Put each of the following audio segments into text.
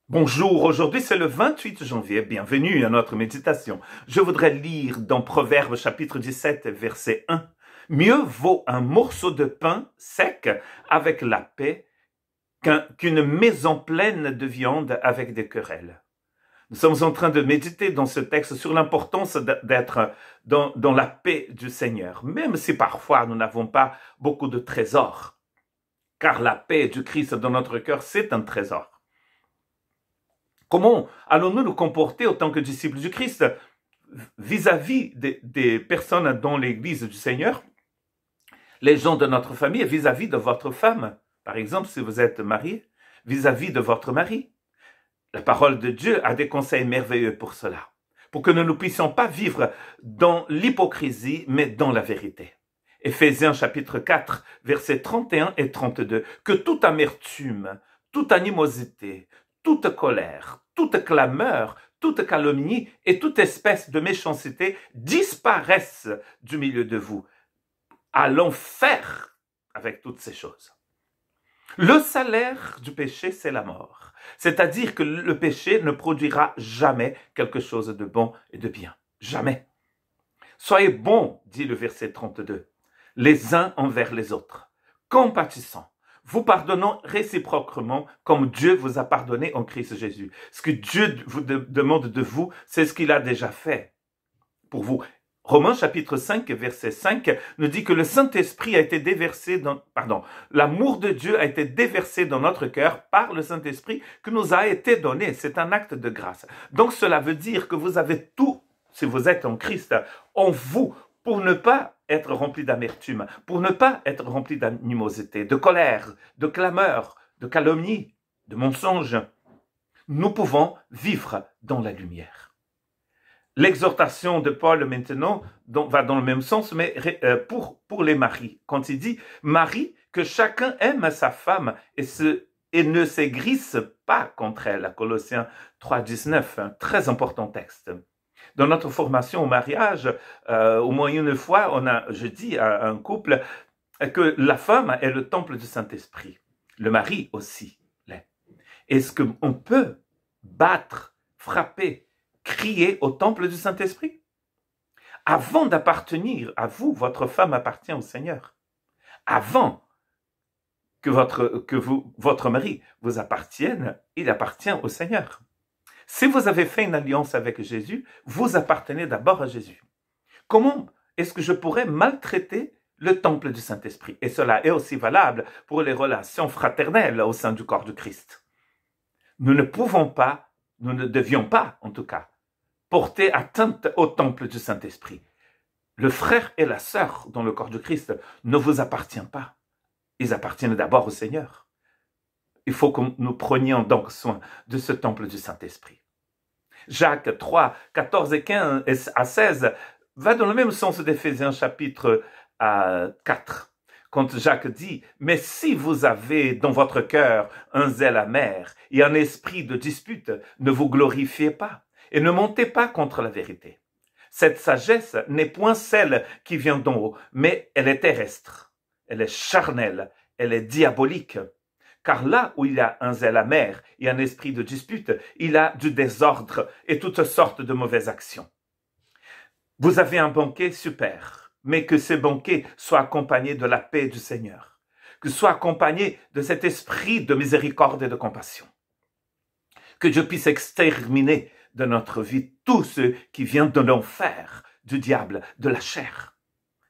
Bonjour, aujourd'hui c'est le 28 janvier, bienvenue à notre méditation. Je voudrais lire dans Proverbes chapitre 17, verset 1. Mieux vaut un morceau de pain sec avec la paix qu'une maison pleine de viande avec des querelles. Nous sommes en train de méditer dans ce texte sur l'importance d'être dans la paix du Seigneur, même si parfois nous n'avons pas beaucoup de trésors, car la paix du Christ dans notre cœur, c'est un trésor. Comment allons-nous nous comporter en tant que disciples du Christ vis-à-vis des personnes dans l'Église du Seigneur, les gens de notre famille, vis-à-vis de votre femme, par exemple, si vous êtes marié, vis-à-vis de votre mari? La parole de Dieu a des conseils merveilleux pour cela, pour que nous ne puissions pas vivre dans l'hypocrisie, mais dans la vérité. Éphésiens chapitre 4, versets 31 et 32, que toute amertume, toute animosité, toute colère, toute clameur, toute calomnie et toute espèce de méchanceté disparaissent du milieu de vous. Allons faire avec toutes ces choses. Le salaire du péché, c'est la mort. C'est-à-dire que le péché ne produira jamais quelque chose de bon et de bien. Jamais. Soyez bons, dit le verset 32, les uns envers les autres, compatissants, vous pardonnant réciproquement comme Dieu vous a pardonné en Christ Jésus. Ce que Dieu vous demande de vous, c'est ce qu'il a déjà fait pour vous. Romains chapitre 5, verset 5 nous dit que le Saint-Esprit a été déversé l'amour de Dieu a été déversé dans notre cœur par le Saint-Esprit que nous a été donné. C'est un acte de grâce. Donc cela veut dire que vous avez tout, si vous êtes en Christ, en vous, pour ne pas être rempli d'amertume, pour ne pas être rempli d'animosité, de colère, de clameur, de calomnie, de mensonge. Nous pouvons vivre dans la lumière. L'exhortation de Paul maintenant va dans le même sens, mais pour les maris. Quand il dit « Marie, que chacun aime sa femme et ne s'aigrisse pas contre elle », Colossiens 3, 19, un très important texte. Dans notre formation au mariage, au moins une fois, je dis à un couple que la femme est le temple du Saint-Esprit. Le mari aussi l'est. Est-ce qu'on peut battre, frapper, crier au temple du Saint-Esprit? Avant d'appartenir à vous, votre femme appartient au Seigneur. Avant que votre mari vous appartienne, il appartient au Seigneur. Si vous avez fait une alliance avec Jésus, vous appartenez d'abord à Jésus. Comment est-ce que je pourrais maltraiter le temple du Saint-Esprit? Et cela est aussi valable pour les relations fraternelles au sein du corps du Christ. Nous ne devions pas, en tout cas, porter atteinte au temple du Saint-Esprit. Le frère et la sœur dans le corps du Christ ne vous appartiennent pas. Ils appartiennent d'abord au Seigneur. Il faut que nous prenions donc soin de ce temple du Saint-Esprit. Jacques 3, 14 et 15 à 16 va dans le même sens d'Éphésiens chapitre 4. Quand Jacques dit « Mais si vous avez dans votre cœur un zèle amer et un esprit de dispute, ne vous glorifiez pas et ne montez pas contre la vérité. Cette sagesse n'est point celle qui vient d'en haut, mais elle est terrestre, elle est charnelle, elle est diabolique. » Car là où il y a un zèle amer et un esprit de dispute, il y a du désordre et toutes sortes de mauvaises actions. Vous avez un banquet super, mais que ce banquet soit accompagné de la paix du Seigneur, que soit accompagné de cet esprit de miséricorde et de compassion. Que Dieu puisse exterminer de notre vie tous ceux qui viennent de l'enfer, du diable, de la chair.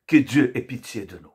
Que Dieu ait pitié de nous.